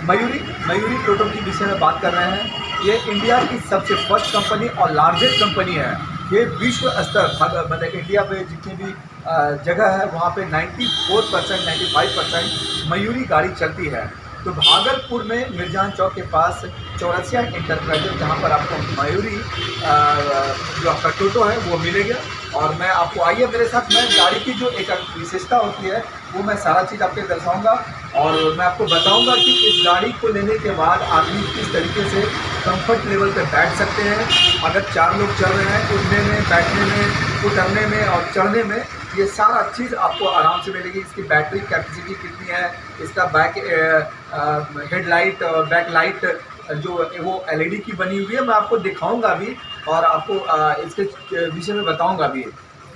मयूरी मयूरी टोटो के विषय में बात कर रहे हैं। ये इंडिया की सबसे फर्स्ट कंपनी और लार्जेस्ट कंपनी है। ये विश्व स्तर मतलब इंडिया में जितनी भी जगह है वहाँ पे 94% 95% मयूरी गाड़ी चलती है। तो भागलपुर में मिर्जान चौक के पास चौरसिया इंटरप्राइजेज, जहाँ पर आपको मयूरी जो आपका टोटो है वो मिलेगा। और मैं आपको आइए मेरे साथ, मैं गाड़ी की जो एक विशेषता होती है वो मैं सारा चीज़ आपको दर्शाऊंगा और मैं आपको बताऊंगा कि इस गाड़ी को लेने के बाद आदमी किस तरीके से कंफर्ट लेवल पे बैठ सकते हैं। अगर 4 लोग चल रहे हैं, उठने में, बैठने में, उतरने में और चढ़ने में, ये सारा चीज़ आपको आराम से मिलेगी। इसकी बैटरी कैपेसिटी कितनी है, इसका बैक हेडलाइट और बैक लाइट जो वो एलईडी की बनी हुई है, मैं आपको दिखाऊंगा भी और आपको इसके विषय में बताऊंगा भी।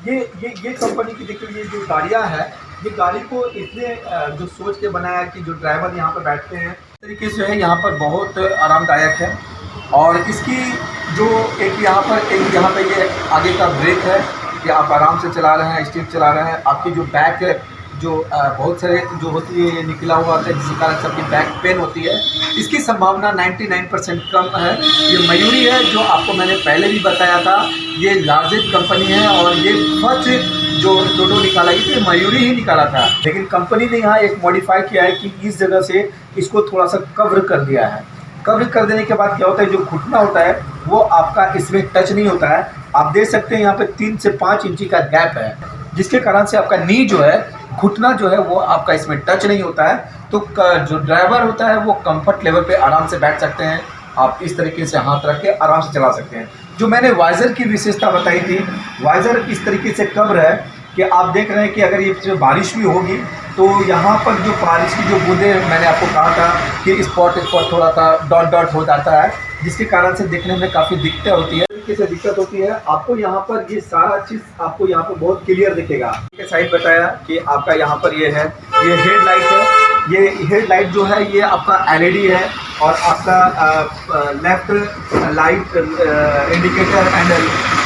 ये कंपनी की देखिए, ये जो गाड़ियाँ हैं, ये गाड़ी को इतने जो सोच के बनाया है कि जो ड्राइवर यहाँ पर बैठते हैं इस तरीके से है, यहाँ पर बहुत आरामदायक है। और इसकी जो एक यहाँ पर ये आगे का ब्रेक है कि आप आराम से चला रहे हैं, स्टीप चला रहे हैं। आपकी जो बैक है, जो बहुत सारे जो होती है ये निकला हुआ होता है, जिसके कारण सबकी बैक पेन होती है। इसकी संभावना 99% कम है। ये मयूरी है, जो आपको मैंने पहले भी बताया था, ये लार्जेस्ट कंपनी है और ये फर्स्ट जो टोटो निकाला ये मयूरी ही निकाला था। लेकिन कंपनी ने यहाँ एक मॉडिफाई किया है कि इस जगह से इसको थोड़ा सा कवर कर दिया है। कवर कर देने के बाद क्या होता है, जो घुटना होता है वो आपका इसमें टच नहीं होता है। आप देख सकते हैं यहाँ पे 3 से 5 इंची का गैप है, जिसके कारण से आपका नी जो है, घुटना जो है वो आपका इसमें टच नहीं होता है। तो जो ड्राइवर होता है वो कंफर्ट लेवल पे आराम से बैठ सकते हैं। आप इस तरीके से हाथ रख के आराम से चला सकते हैं। जो मैंने वाइज़र की विशेषता बताई थी, वाइज़र इस तरीके से कवर है कि आप देख रहे हैं कि अगर ये बारिश भी होगी तो यहाँ पर जो बारिश की जो बूंदें, मैंने आपको कहा था कि स्पॉट थोड़ा सा डॉट हो जाता है, जिसके कारण से देखने में काफ़ी दिक्कत होती है। से दिक्कत होती है आपको यहाँ पर, ये सारा चीज़ आपको यहाँ पर बहुत क्लियर दिखेगा। साइड बताया कि आपका यहाँ पर ये है, ये हेडलाइट है। ये हेडलाइट जो है ये आपका एलईडी है और आपका left light indicator and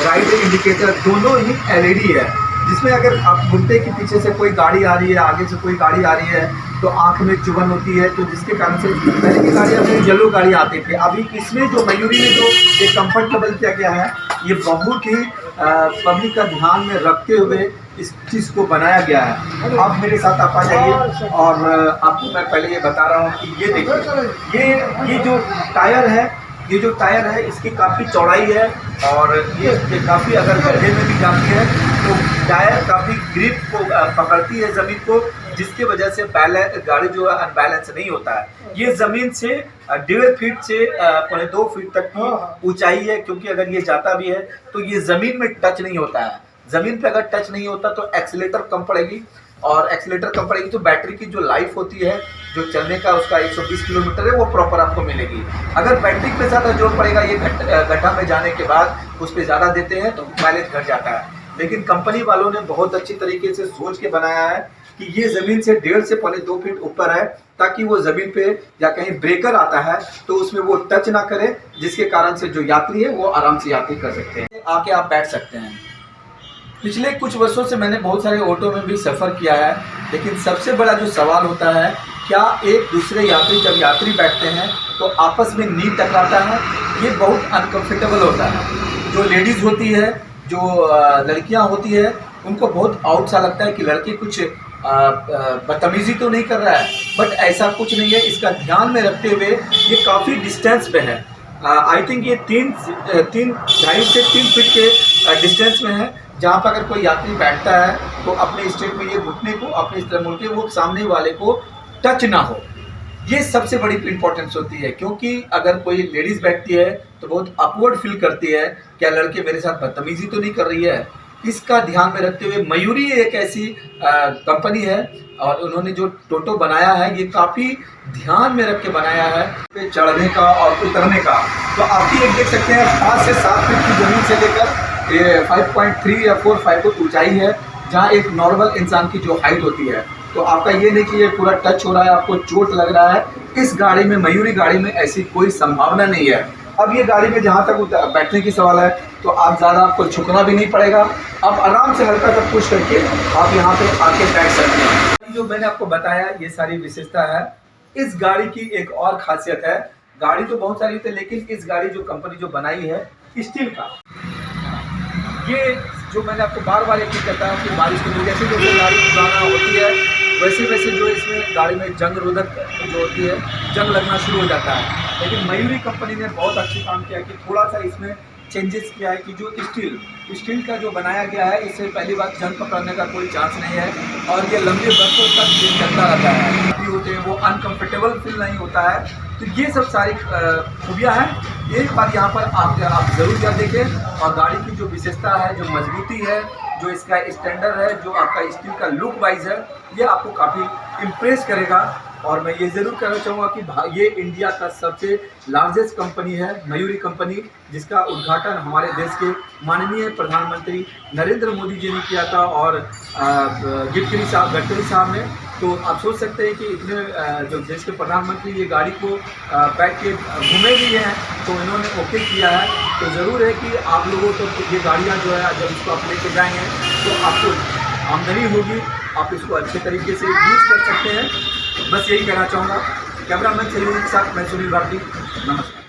right indicator दोनों ही एलईडी है, जिसमें अगर आप घूमते कि पीछे से कोई गाड़ी आ रही है, आगे से कोई गाड़ी आ रही है, तो आंख में चुभन होती है। तो जिसके कारण से पहले की गाड़ियाँ में येलो गाड़ी आती थी, अभी इसमें जो मयूरी में जो ये कंफर्ट लेवल किया गया है, ये बहुत ही पब्लिक का ध्यान में रखते हुए इस चीज़ को बनाया गया है। आप मेरे साथ आप आ जाइए और आपको मैं पहले ये बता रहा हूँ कि ये देखिए, ये जो टायर है, ये जो टायर है इसकी काफ़ी चौड़ाई है और ये काफ़ी अगर गड्ढे में भी जाती है तो टायर काफ़ी ग्रिप को पकड़ती है ज़मीन को, जिसकी वजह से गाड़ी जो है अनबैलेंस नहीं होता है। ये ज़मीन से 1.5 फीट से 2.25 फीट तक की ऊंचाई है, क्योंकि अगर ये जाता भी है तो ये ज़मीन में टच नहीं होता है। ज़मीन पे अगर टच नहीं होता तो एक्सीलेटर कम पड़ेगी, और एक्सीलेटर कम पड़ेगी तो बैटरी की जो लाइफ होती है, जो चलने का उसका 120 किलोमीटर है, वो प्रॉपर आपको मिलेगी। अगर बैटरी पे ज़्यादा जोर पड़ेगा, ये गड्ढा में जाने के बाद उस पर ज़्यादा देते हैं तो माइलेज घट जाता है। लेकिन कंपनी वालों ने बहुत अच्छी तरीके से सोच के बनाया है कि ये ज़मीन से 1.5 से 2 फीट ऊपर है, ताकि वो ज़मीन पे या कहीं ब्रेकर आता है तो उसमें वो टच ना करे, जिसके कारण से जो यात्री है वो आराम से यात्री कर सकते हैं, आके आप बैठ सकते हैं। पिछले कुछ वर्षों से मैंने बहुत सारे ऑटो में भी सफ़र किया है, लेकिन सबसे बड़ा जो सवाल होता है, क्या एक दूसरे यात्री जब यात्री बैठते हैं तो आपस में नी टकराता है, ये बहुत अनकम्फर्टेबल होता है। जो लेडीज़ होती है, जो लड़कियां होती है, उनको बहुत आउट सा लगता है कि लड़की कुछ बदतमीजी तो नहीं कर रहा है, बट ऐसा कुछ नहीं है। इसका ध्यान में रखते हुए ये काफ़ी डिस्टेंस पे है। आई थिंक ये 2.5 से 3 फीट के डिस्टेंस में है, जहाँ पर अगर कोई यात्री बैठता है तो अपने स्टेट में ये घुटने को अपने इस तरह मुड़ के वो सामने वाले को टच ना हो। ये सबसे बड़ी इंपॉर्टेंस होती है, क्योंकि अगर कोई लेडीज़ बैठती है तो बहुत अपवर्ड फील करती है, क्या लड़के मेरे साथ बदतमीजी तो नहीं कर रही है। इसका ध्यान में रखते हुए मयूरी एक ऐसी कंपनी है और उन्होंने जो टोटो बनाया है ये काफ़ी ध्यान में रख के बनाया है, पे चढ़ने का और उतरने का। तो आप ही एक देख सकते हैं 5 से 7 फीट की ज़मीन से लेकर 5.3 या 4.5 फुट ऊंचाई है, जहाँ एक नॉर्मल इंसान की जो हाइट होती है। तो आपका ये नहीं कि ये पूरा टच हो रहा है, आपको चोट लग रहा है। इस गाड़ी में, मयूरी गाड़ी में ऐसी कोई संभावना नहीं है। अब ये गाड़ी में जहाँ तक बैठने की सवाल है तो आप ज़्यादा आपको झुकना भी नहीं पड़ेगा, आप आराम से हल्का सा पुश करके आप यहाँ पे आके बैठ सकते हैं। जो मैंने आपको बताया ये सारी विशेषता है इस गाड़ी की एक और खासियत है, गाड़ी तो बहुत सारी थी लेकिन इस गाड़ी जो कंपनी जो बनाई है स्टील का, ये जो मैंने आपको बार बार एक कहता हूँ कि बारिश में जैसे जैसे गाड़ी पुराना होती है वैसे वैसे जो इसमें गाड़ी में जंग रोधक जो होती है जंग लगना शुरू हो जाता है। लेकिन मयूरी कंपनी ने बहुत अच्छा काम किया कि थोड़ा सा इसमें चेंजेस किया है कि जो स्टील का जो बनाया गया है इससे पहली बात जंग पकड़ने का कोई चांस नहीं है और ये लंबे बरसों तक ये चलता रहता है, भी होते हैं वो अनकंफर्टेबल फील नहीं होता है। तो ये सब सारी खूबियाँ हैं। एक बार यहाँ पर आप ज़रूर जा देखें और गाड़ी की जो विशेषता है, जो मजबूती है, जो इसका स्टैंडर्ड है, जो आपका स्टील का लुक वाइज है, ये आपको काफ़ी इम्प्रेस करेगा। और मैं ये ज़रूर कहना चाहूँगा कि ये इंडिया का सबसे लार्जेस्ट कंपनी है मयूरी कंपनी, जिसका उद्घाटन हमारे देश के माननीय प्रधानमंत्री नरेंद्र मोदी जी ने किया था और गडकरी साहब ने। तो आप सोच सकते हैं कि इतने जो देश के प्रधानमंत्री ये गाड़ी को बैठ के घूमे भी हैं तो इन्होंने ओके किया है। तो ज़रूर है कि आप लोगों को ये गाड़ियाँ जो है जब इसको आप लेके जाएंगे तो आपको आमदनी होगी, आप इसको अच्छे तरीके से यूज़ कर सकते हैं। बस यही कहना चाहूँगा। कैमरामैन सहयोगी के साथ मैं सुनील भारती, नमस्कार।